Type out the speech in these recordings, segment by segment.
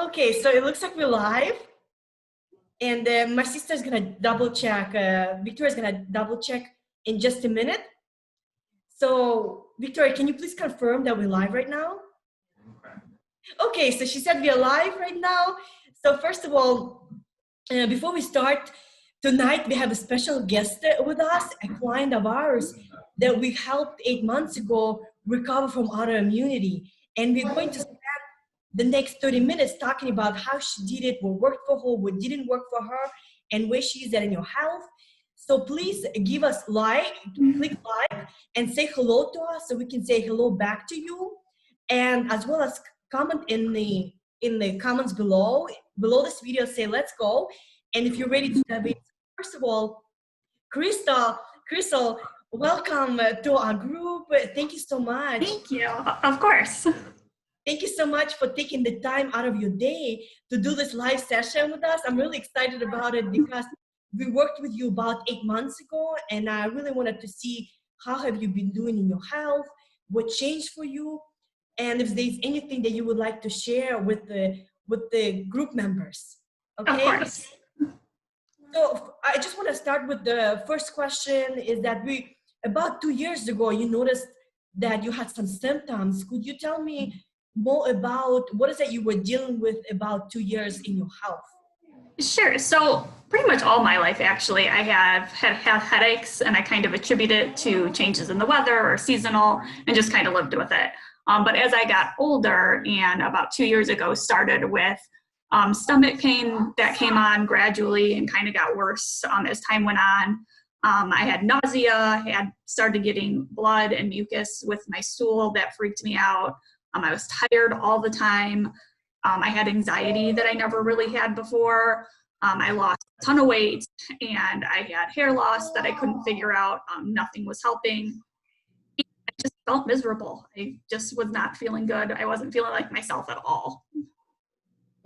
Okay, so it looks like we're live, and my sister's gonna double check. Victoria's gonna double check in just a minute. So, Victoria, can you please confirm that we're live right now? Okay, so she said we are live right now. So first of all, before we start, tonight we have a special guest with us, a client of ours that we helped 8 months ago recover from autoimmunity. And we're going to spend the next 30 minutes talking about how she did it, what worked for her, what didn't work for her, and where she is at in your health. So please give us click like, and say hello to us so we can say hello back to you. And as well as comment in the comments below this video, say let's go. And if you're ready to dive in, first of all, Crystal, welcome to our group. Thank you so much. Thank you. Of course. Thank you so much for taking the time out of your day to do this live session with us. I'm really excited about it because we worked with you about 8 months ago, and I really wanted to see how have you been doing in your health, what changed for you, and if there's anything that you would like to share with the group members. Okay? Of course. So I just want to start with the first question is that about 2 years ago, you noticed that you had some symptoms. Could you tell me more about what is it you were dealing with about 2 years in your health? Sure. So pretty much all my life, actually, I have had headaches, and I kind of attribute it to changes in the weather or seasonal and just kind of lived with it. But as I got older, and about 2 years ago, started with stomach pain that came on gradually and kind of got worse as time went on. I had nausea, had started getting blood and mucus with my stool that freaked me out. I was tired all the time. I had anxiety that I never really had before. I lost a ton of weight, and I had hair loss that I couldn't figure out. Nothing was helping. I just felt miserable. I just was not feeling good. I wasn't feeling like myself at all.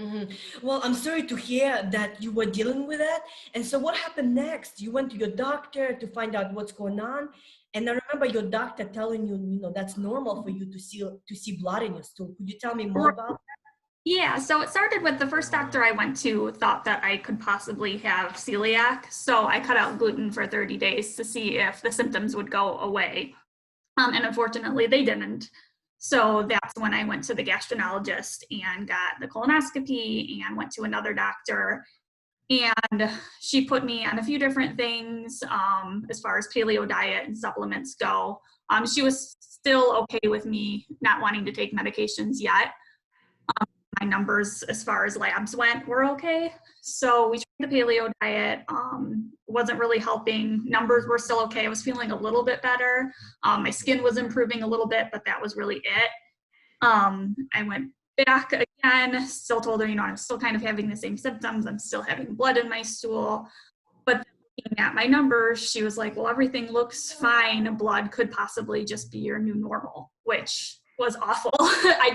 Mm-hmm. Well, I'm sorry to hear that you were dealing with that. And so what happened next? You went to your doctor to find out what's going on. And I remember your doctor telling you, that's normal for you to see blood in your stool. Could you tell me more about that? Yeah, so it started with the first doctor I went to thought that I could possibly have celiac. So I cut out gluten for 30 days to see if the symptoms would go away. And unfortunately, they didn't. So that's when I went to the gastroenterologist and got the colonoscopy and went to another doctor. And she put me on a few different things as far as paleo diet and supplements go. She was still okay with me not wanting to take medications yet. My numbers as far as labs went were okay. So we tried the paleo diet, wasn't really helping. Numbers were still okay. I was feeling a little bit better. My skin was improving a little bit, but that was really it. I went back again, still told her, I'm still kind of having the same symptoms. I'm still having blood in my stool. But looking at my numbers, she was like, well, everything looks fine. Blood could possibly just be your new normal, which was awful.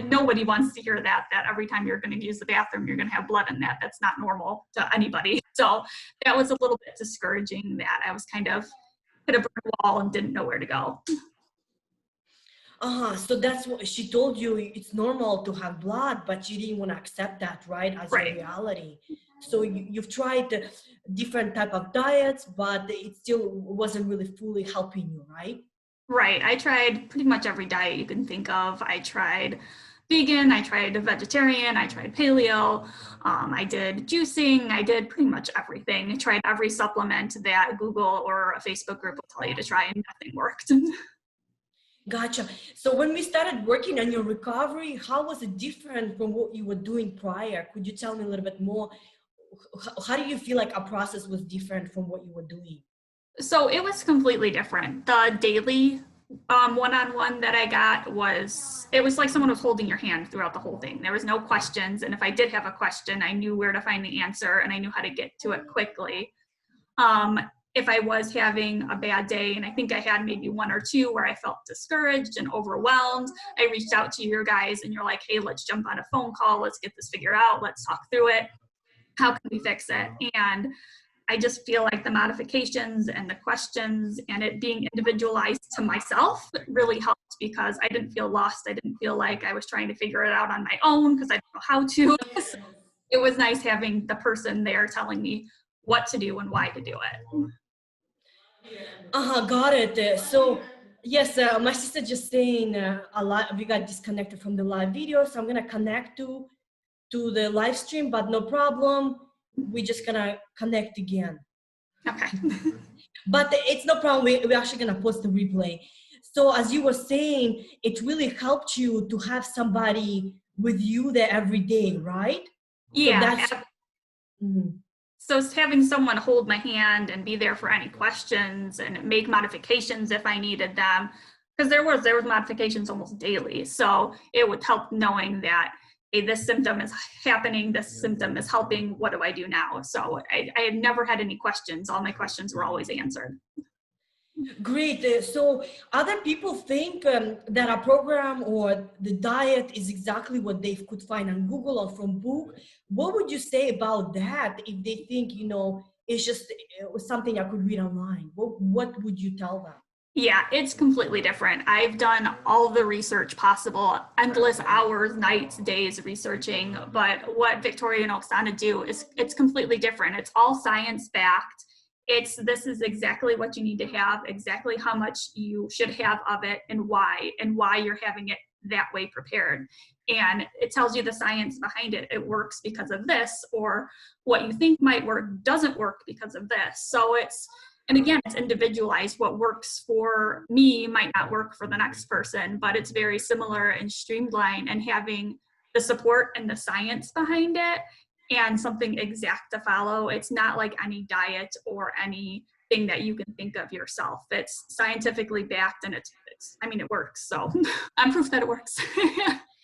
Nobody wants to hear that every time you're going to use the bathroom, you're going to have blood in that. That's not normal to anybody. So that was a little bit discouraging that I was kind of hit a brick wall and didn't know where to go. So that's what she told you. It's normal to have blood, but you didn't want to accept that, right? As Right. a reality. So you've tried different type of diets, but it still wasn't really fully helping you, right? Right. I tried pretty much every diet you can think of. I tried vegan, I tried vegetarian, I tried paleo, I did juicing, I did pretty much everything. I tried every supplement that Google or a Facebook group will tell you to try, and nothing worked. Gotcha. So when we started working on your recovery, how was it different from what you were doing prior? Could you tell me a little bit more? How do you feel like our process was different from what you were doing? So it was completely different. The daily one-on-one that I got it was like someone was holding your hand throughout the whole thing. There was no questions. And if I did have a question, I knew where to find the answer and I knew how to get to it quickly. If I was having a bad day, and I think I had maybe one or two where I felt discouraged and overwhelmed, I reached out to your guys and you're like, hey, let's jump on a phone call. Let's get this figured out. Let's talk through it. How can we fix it? And I just feel like the modifications and the questions and it being individualized to myself really helped helped because I didn't feel lost. I didn't feel like I was trying to figure it out on my own because I didn't know how to. So it was nice having the person there telling me what to do and why to do it. Got it. So yes, my sister just saying a lot. We got disconnected from the live video, so I'm gonna connect to the live stream, but no problem. We're just gonna connect again. Okay. But it's no problem. We're actually gonna post the replay. So as you were saying, it really helped you to have somebody with you there every day, right? Yeah. So that's. Mhm. So having someone hold my hand and be there for any questions and make modifications if I needed them, because there was modifications almost daily. So it would help knowing that, hey, this symptom is happening, this symptom is helping, what do I do now? So I had never had any questions. All my questions were always answered. Great. So other people think that a program or the diet is exactly what they could find on Google or from book. What would you say about that if they think, it's just something I could read online? What would you tell them? Yeah, it's completely different. I've done all the research possible, endless hours, nights, days researching, but what Viktoriya and Oksana do is it's completely different. It's all science backed. This is exactly what you need to have, exactly how much you should have of it and why you're having it that way prepared. And it tells you the science behind it. It works because of this, or what you think might work doesn't work because of this. So and again, it's individualized. What works for me might not work for the next person, but it's very similar and streamlined, and having the support and the science behind it and something exact to follow. It's not like any diet or anything that you can think of yourself. It's scientifically backed, and it works. So I'm proof that it works.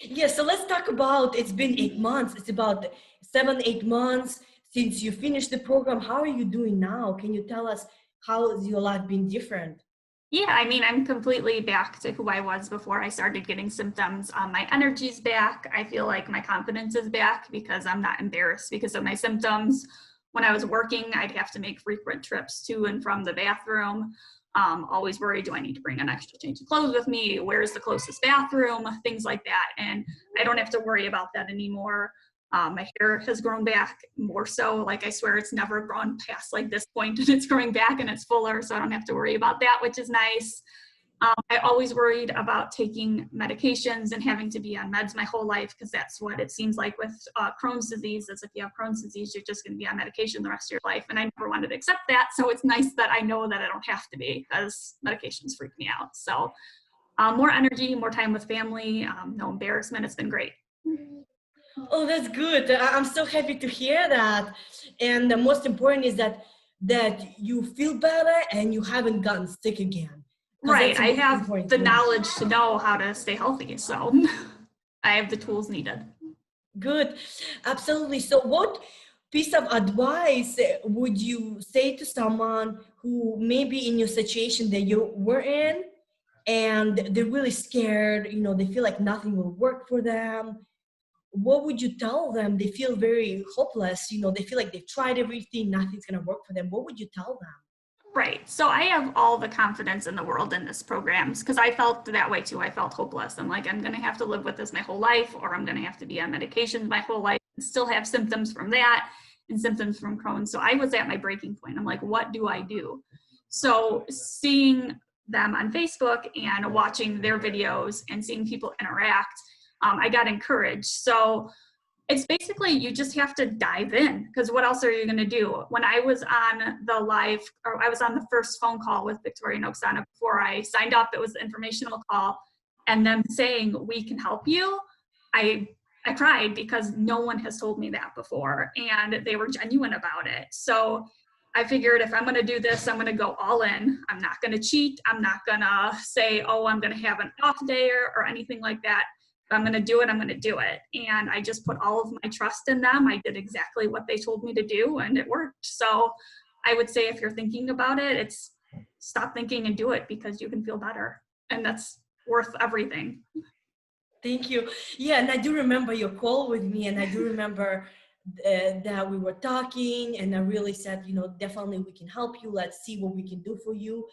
Yeah, so let's talk about, it's been 8 months. It's about 7-8 months since you finished the program. How are you doing now? Can you tell us how has your life been different? Yeah, I'm completely back to who I was before I started getting symptoms. My energy's back. I feel like my confidence is back because I'm not embarrassed because of my symptoms. When I was working, I'd have to make frequent trips to and from the bathroom. Always worried, do I need to bring an extra change of clothes with me? Where's the closest bathroom? Things like that. And I don't have to worry about that anymore. My hair has grown back more so. Like, I swear it's never grown past like this point, and it's growing back and it's fuller, so I don't have to worry about that, which is nice. I always worried about taking medications and having to be on meds my whole life, because that's what it seems like with Crohn's disease, is if you have Crohn's disease, you're just going to be on medication the rest of your life. And I never wanted to accept that. So it's nice that I know that I don't have to be, because medications freak me out. So more energy, more time with family, no embarrassment. It's been great. Oh, that's good. I'm so happy to hear that. And the most important is that you feel better and you haven't gotten sick again. Right. I have the knowledge to know how to stay healthy. So I have the tools needed. Good. Absolutely. So what piece of advice would you say to someone who may be in your situation that you were in, and they're really scared, they feel like nothing will work for them? What would you tell them? They feel very hopeless, they feel like they've tried everything, nothing's going to work for them. What would you tell them? Right. So I have all the confidence in the world in this programs, because I felt that way too. I felt hopeless. I'm like, I'm going to have to live with this my whole life, or I'm going to have to be on medications my whole life and still have symptoms from that and symptoms from Crohn's. So I was at my breaking point. I'm like, what do I do? So seeing them on Facebook and watching their videos and seeing people interact, I got encouraged. So it's basically, you just have to dive in, because what else are you going to do? When I was on the live, or I was on the first phone call with Viktoriya and Oksana before I signed up, it was an informational call, and them saying, we can help you. I cried, because no one has told me that before, and they were genuine about it. So I figured, if I'm going to do this, I'm going to go all in. I'm not going to cheat. I'm not going to say, oh, I'm going to have an off day or anything like that. If I'm going to do it, I'm going to do it. And I just put all of my trust in them. I did exactly what they told me to do, and it worked. So I would say, if you're thinking about it, it's stop thinking and do it, because you can feel better. And that's worth everything. Thank you. Yeah, and I do remember your call with me, and I do remember that we were talking, and I really said, definitely we can help you. Let's see what we can do for you.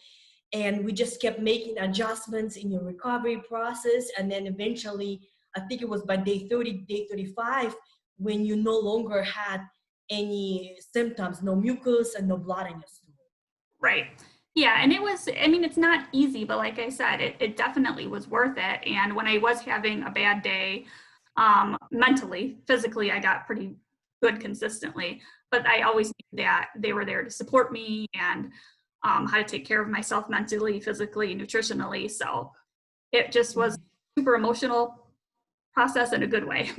and we just kept making adjustments in your recovery process. And then eventually, I think it was by day 30, day 35, when you no longer had any symptoms, no mucus and no blood in your stool. Right. Yeah. And it was, I mean, it's not easy, but like I said, it definitely was worth it. And when I was having a bad day, mentally, physically, I got pretty good consistently, but I always knew that they were there to support me and how to take care of myself mentally, physically, nutritionally. So it just was super emotional process in a good way.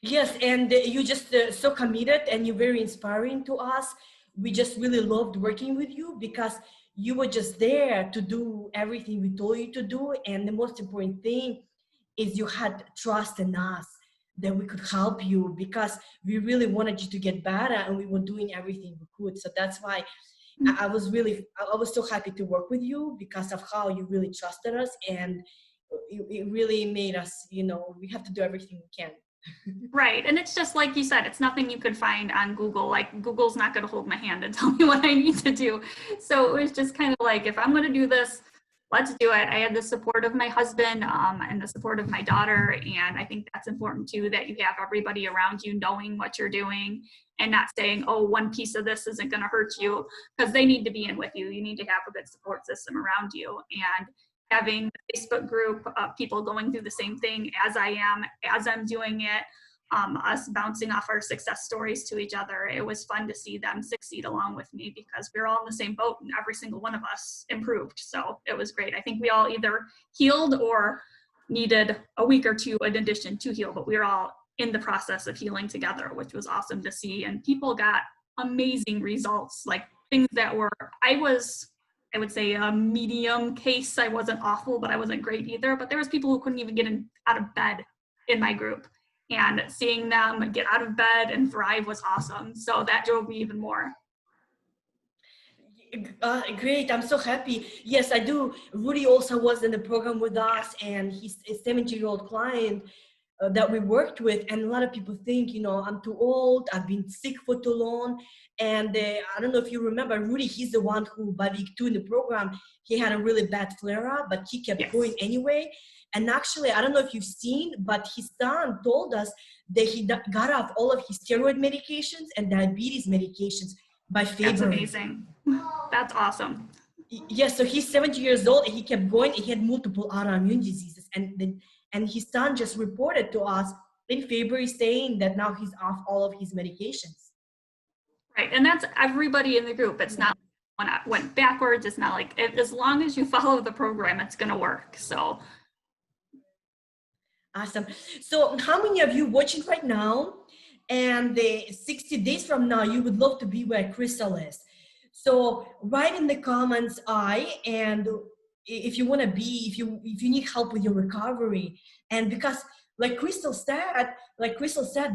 Yes, and you just so committed, and you're very inspiring to us. We just really loved working with you because you were just there to do everything we told you to do. And the most important thing is you had trust in us that we could help you, because we really wanted you to get better and we were doing everything we could. So that's why I was so happy to work with you, because of how you really trusted us, and it really made us, we have to do everything we can. Right. And it's just like you said, it's nothing you could find on Google. Like Google's not going to hold my hand and tell me what I need to do. So it was just kind of like, if I'm going to do this, let's do it. I had the support of my husband and the support of my daughter. And I think that's important too, that you have everybody around you knowing what you're doing and not saying, oh, one piece of this isn't going to hurt you, because they need to be in with you. You need to have a good support system around you. And having a Facebook group of people going through the same thing as I am, as I'm doing it, us bouncing off our success stories to each other. It was fun to see them succeed along with me, because we were all in the same boat and every single one of us improved. So it was great. I think we all either healed or needed a week or two in addition to heal, but we were all in the process of healing together, which was awesome to see. And people got amazing results, like things that were, I would say a medium case. I wasn't awful, but I wasn't great either. But there was people who couldn't even get out of bed in my group. And seeing them get out of bed and thrive was awesome. So that drove me even more. Great, I'm so happy. Yes, I do. Rudy also was in the program with us, and he's a 70-year-old client that we worked with. And a lot of people think, I'm too old, I've been sick for too long. And I don't know if you remember, Rudy, he's the one who, by week 2 in the program, he had a really bad flare-up, but he kept going anyway. And actually, I don't know if you've seen, but his son told us that he got off all of his steroid medications and diabetes medications by February. That's amazing. That's awesome. Yes, so he's 70 years old, and he kept going. He had multiple autoimmune diseases. And his son just reported to us in February saying that now he's off all of his medications. Right, and that's everybody in the group. It's not when I went backwards. It's not like, as long as you follow the program, it's going to work. So. Awesome. So how many of you watching right now, and 60 days from now, you would love to be where Crystal is? So write in the comments and if you want to be, if you need help with your recovery. And because like Crystal said,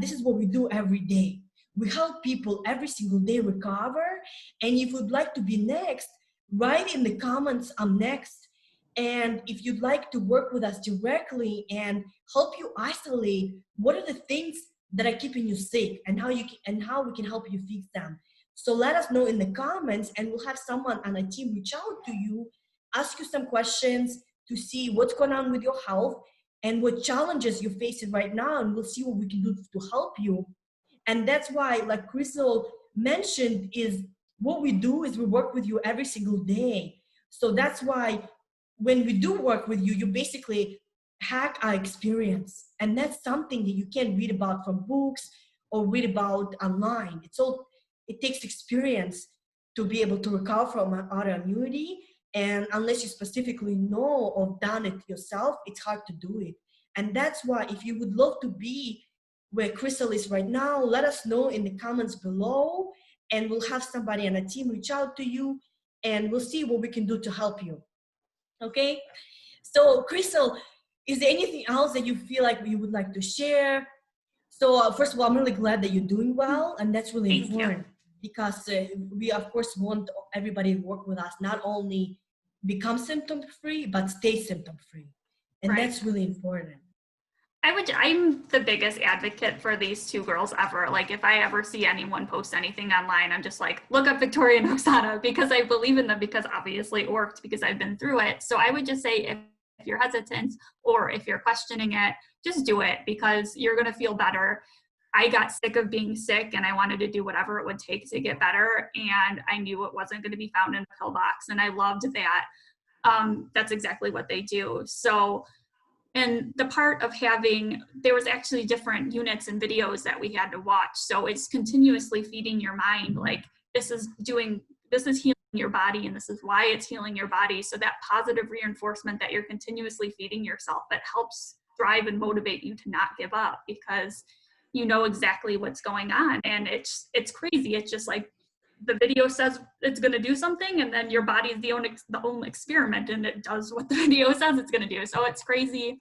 this is what we do every day. We help people every single day recover. And if you'd like to be next, write in the comments, I'm next. And if you'd like to work with us directly and help you isolate what are the things that are keeping you sick and how we can help you fix them. So let us know in the comments, and we'll have someone on the team reach out to you, ask you some questions to see what's going on with your health and what challenges you're facing right now, and we'll see what we can do to help you. And that's why, like Crystal mentioned, is what we do is we work with you every single day. So that's why when we do work with you, you basically hack our experience. And that's something that you can't read about from books or read about online. It takes experience to be able to recover from autoimmunity. And unless you specifically know or done it yourself, it's hard to do it. And that's why if you would love to be where Crystal is right now, let us know in the comments below, and we'll have somebody on the team reach out to you, and we'll see what we can do to help you. Okay? So Crystal, is there anything else that you feel like you would like to share? So first of all, I'm really glad that you're doing well, and that's really important. Because we, of course, want everybody to work with us, not only become symptom-free, but stay symptom-free. And that's really important. I'm the biggest advocate for these two girls ever. Like if I ever see anyone post anything online, I'm just like, look up Viktoriya and Oksana, because I believe in them, because obviously it worked, because I've been through it. So I would just say, if you're hesitant or if you're questioning it, just do it, because you're going to feel better. I got sick of being sick and I wanted to do whatever it would take to get better. And I knew it wasn't going to be found in a pill box. And I loved that. That's exactly what they do. So, and the part of having, there was actually different units and videos that we had to watch. So it's continuously feeding your mind, like this is healing your body, and this is why it's healing your body. So that positive reinforcement that you're continuously feeding yourself, that helps drive and motivate you to not give up, because you know exactly what's going on. And it's crazy. It's just like the video says it's going to do something, and then your body is the own experiment, and it does what the video says it's going to do. So it's crazy.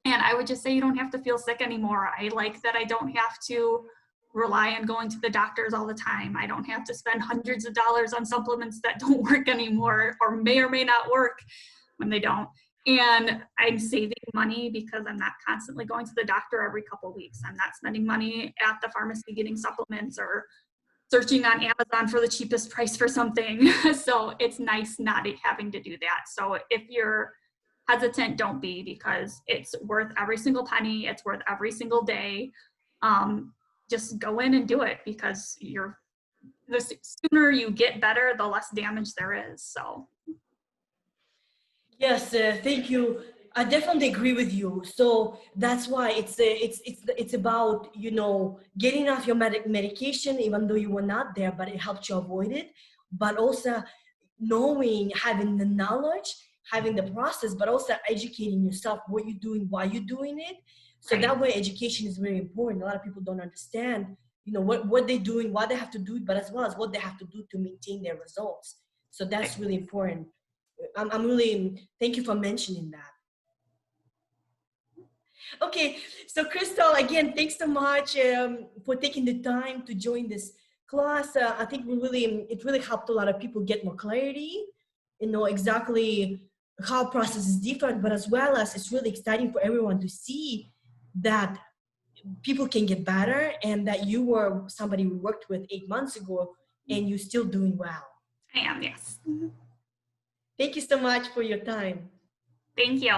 And I would just say, you don't have to feel sick anymore. I like that I don't have to rely on going to the doctors all the time. I don't have to spend hundreds of dollars on supplements that don't work anymore, or may not work when they don't. And I'm saving money because I'm not constantly going to the doctor every couple of weeks. I'm not spending money at the pharmacy getting supplements or searching on Amazon for the cheapest price for something. So it's nice not having to do that. So if you're hesitant, don't be, because it's worth every single penny. It's worth every single day. Just go in and do it, because the sooner you get better, the less damage there is. So. Yes, thank you. I definitely agree with you. So that's why it's about, you know, getting off your medication, even though you were not there, but it helped you avoid it. But also knowing, having the knowledge, having the process, but also educating yourself what you're doing, why you're doing it. So Right. that way, education is very important. A lot of people don't understand, you know, what they're doing, why they have to do it, but as well as what they have to do to maintain their results. So that's Right. really important. I'm really, thank you for mentioning that. Okay, so Crystal, again, thanks so much for taking the time to join this class. I think it really helped a lot of people get more clarity, you know, exactly how process is different, but as well as it's really exciting for everyone to see that people can get better, and that you were somebody we worked with 8 months ago and you're still doing well. I am, yes. Thank you so much for your time. Thank you.